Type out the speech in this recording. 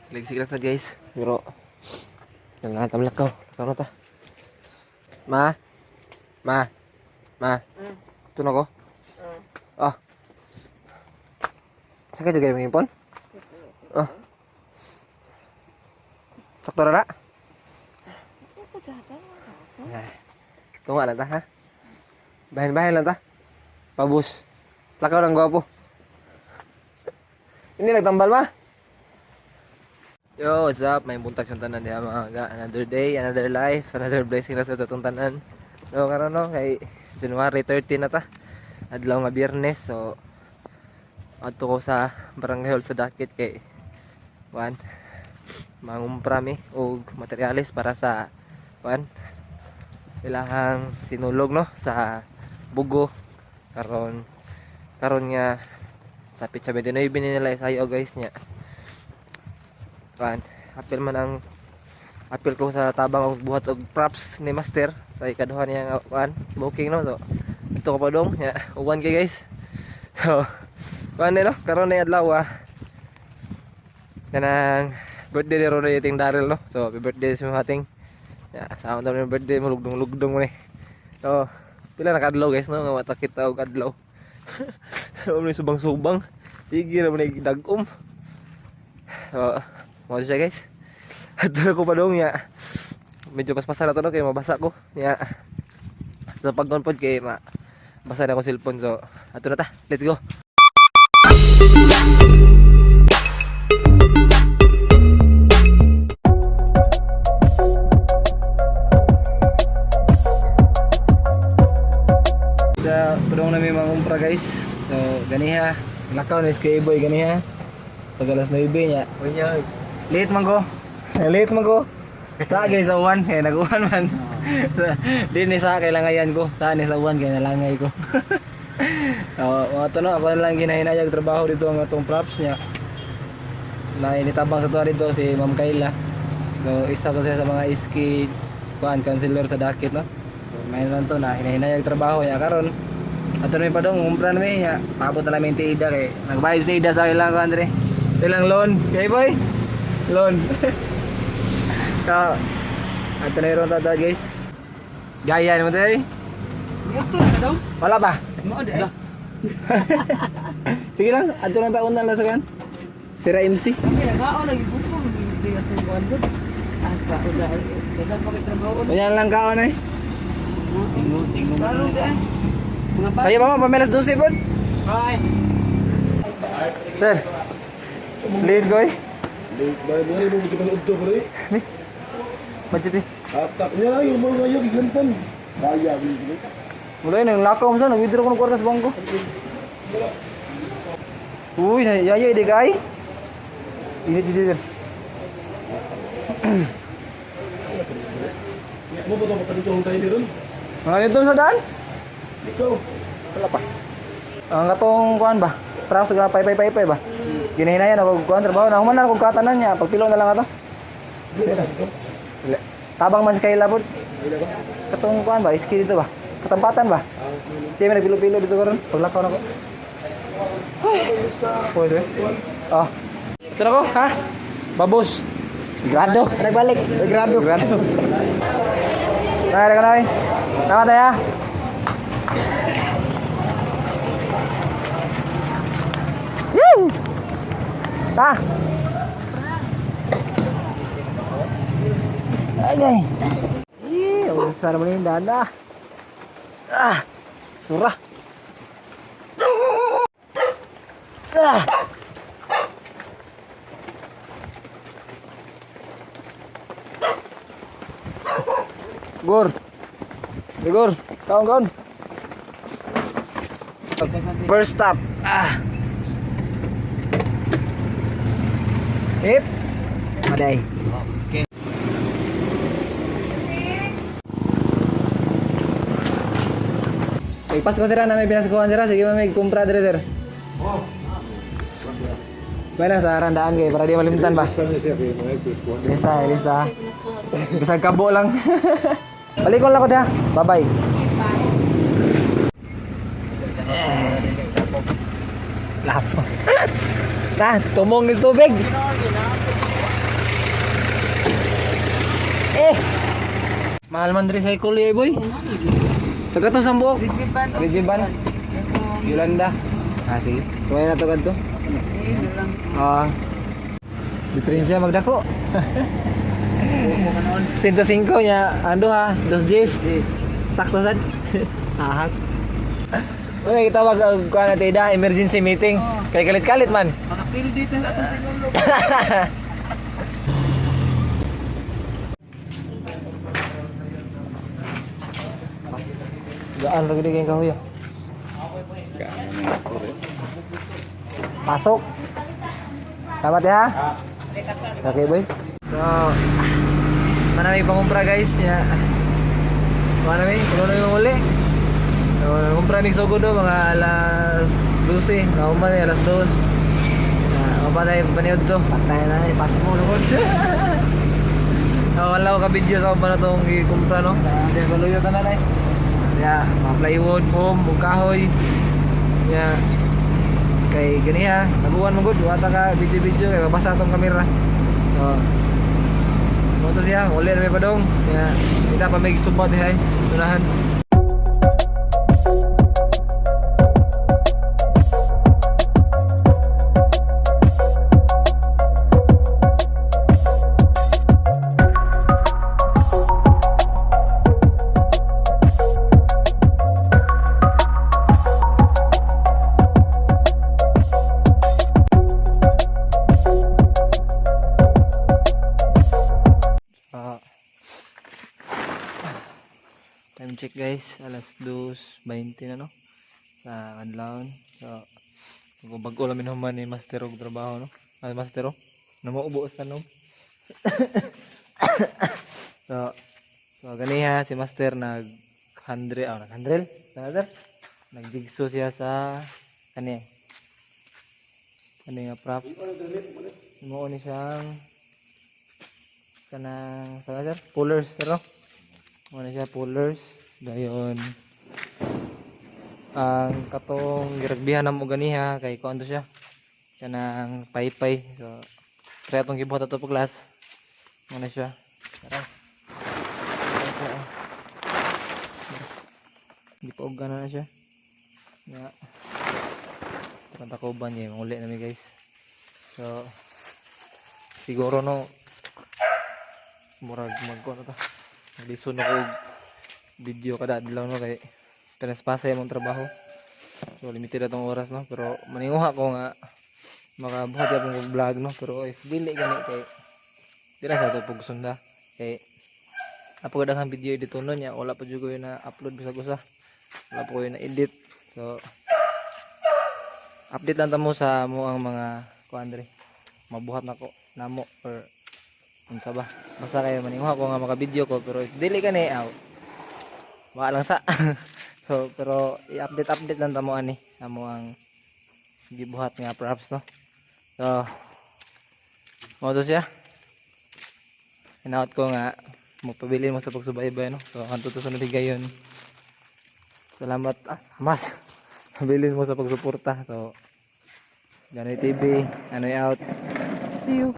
Sigsig lang sa guys. Pero nangatam lakaw. Lakaw na ta. Ma. Ma. Ma. Ito na ko. Ah. Sakit juga yung impon? Ah. Sakto na na? Tunga lang ta ha? Bahin-bahin lang ta. Pabus. Lakaw ng gwapo. Ini nagtambal ma? Yo, what's up? May buntag sa tanan diha mga ga. Another day, another life, another blessing na sa atong tanan. So karon no kay January 13 na ta. Adlaw nga Biyernes. So adto ko sa Barangay Hall sa Dakit kay wan mangumpra mi og materyales para sa wan ilahang sinulog no sa Bugo karon nga sa Pitsa 29 nila sayo guys nya. Kan, apil man ang apil ko sa tabang og buhat og props ni Master sa ikaduha niya kan booking no. So, ito ko pa dong ya, uwan kay guys. So, kan no, karon na adlaw kanang birthday ni Rono yung Daryl no. So, happy birthday sa mga ating. Ya, sama tayo ng birthday mo lugdong-lugdong mo ni. So, pila na kadlaw guys no, nga mata kita og adlaw. So, may subang-subang. Sige na mo na dagom. So, mo siya guys. Ato na ko pa dong ya. Medyo paspasan na to no kay mabasa ko. Ya. So pagkonpod kay basa na ko cellphone. So ato na ta. Let's go. Padong na may mga umpra guys. So ganiha. Nakaw na SK boy ganiha. Pag alas 9 niya. Uy, late man ko. Late man ko. Sa guys sa uwan. Eh, nag-uwan man. Di ni sa kailangan ko. Sa ni sa uwan kaya nalangay ko. Mga to no, ako na lang ginahinayag trabaho dito ang atong props niya. Na initabang sa tuwa dito si Ma'am Kayla. So, isa to siya sa mga iski counselor sa Dakit no. So, may lang to na hinahinayag trabaho niya karon. Ato na pa dong umpra na may niya. Paabot na namin tiida kay nagbayad si tiida sa ilang ko Andre. Ilang loan? Okay boy? Loan. So, ato na yung tata guys. Gaya naman tayo. Wala pa? Sige lang, ato na taon na lasagan. Sira MC. Ganyan lang kaon eh. Kaya mama, pamelas 12 po. Bye. Sir. Late koy. Late ba? May mo kita ng udto pre. Ni. Budget ni. Atak niya lang yung mga yung giglantan. Kaya bili. Mulai nang lakaw mo sa nag-withdraw ko ng kwarta sa bangko. Uy, yaya di kay. Ini di sir. Mo ba to dito ang tayo ron? Mga dito sa daan? Ikaw. Wala pa. Ang katong kuan ba? Para sa pay ba? Ginahinayan ako kuan trabaho na human na ako katanan niya pagpilo na lang ato. Tabang man si Kayla pod. Katong kuan ba? Iski dito ba? Katampatan ba? Siya may nagpilo-pilo dito karon. Paglakaw na ko. Pwede. Ah. Ito na ko, ha? Babos. Grado. Nagbalik. Grado. Tara ka na eh. Tama tayo. Ta. Ay. Ang sarap ni dada. Ah. Surah. Ah. Gur. Gur, kawan-kawan. First stop. Ah. Hip. Aday. Okay. Pas ko sira na may pinaskuhan sira. Sige may kumpra dire sir. Oh. Mana sa randaan kay para di malimutan ba? Lista. Bisa kabo lang. Balikon lang ko dia. Bye-bye. Lapo. Nah, tumong ni tubig. Mahal man diri sa Ikuli ay boy. Sa kato sa buok. Rigiban. Yolanda. Ah sige. Suway na to kadto. Ah. Diferensya magdako. 105 nya ando ha, 2 Gs. Sakto sad. Ahak. Wala kita wag kuha na tida emergency meeting. Kay kalit-kalit man. Makapil dito sa atong sinulo. Gaan lagi di kayong kahoy. Pasok. Selamat ya. Okay boy. So, mana may pangumpra guys ya. Mana may kuno na uli. So, kumpra mig sugod do mga alas 12, kauman alas 2. Mapatay paniod to. Patay na ni pas mo lugod. Wala ko ka video sa ba na tong gikumpra no. Di baluyo ta na nay. Ya, mga plywood, foam, kahoy. Ya. Kay gani ha, nabuwan mo gud, wata ka video-video kay mabasa tong kamera. So, mo to siya, uli na may padong. Ya, kita pa may subot hay. Tunahan. Time check guys, alas 2:20 na no. Sa adlaw. So, kung bago lamin human ni master og trabaho no. Master oh. Namaubo sa no. So, ganiha si master nag-handle, nag-jigsaw siya sa kani. Kani nga prop. Mo ni siyang kanang sir, pullers no. Muna siya pullers dayon ang katong giragbihan na mo ganiha kay kuan to siya kanang paypay. So try atong gibuhat ato po class muna siya tara gipaog na siya nga tarang takoban niya uli na mi guys. So siguro no murag magkuan ta listen ako video kada adlaw no kay transpasa imong trabaho. So limited atong oras no pero maninguha ko nga makabuhat ya pong vlog no pero if dili gani kay dira sa to pug sunda kay apo daghang video dito no nya wala pa jud ko na upload bisag usa. Wala pa ko na edit. So update lang ta mo sa mo ang mga kuan diri. Mabuhat nako namo or unsa ba basta kayo maninguha ko nga maka-video ko pero dili kani aw wa lang sa so pero i-update lang tamo ani amo ang gibuhat nga props no. So mo to siya hinaut ko nga magpabili mo sa pagsubaybay no. So kanto to sunod higayon. Salamat mas pabilin mo sa pagsuporta. So Ganoy TV ano out, see you.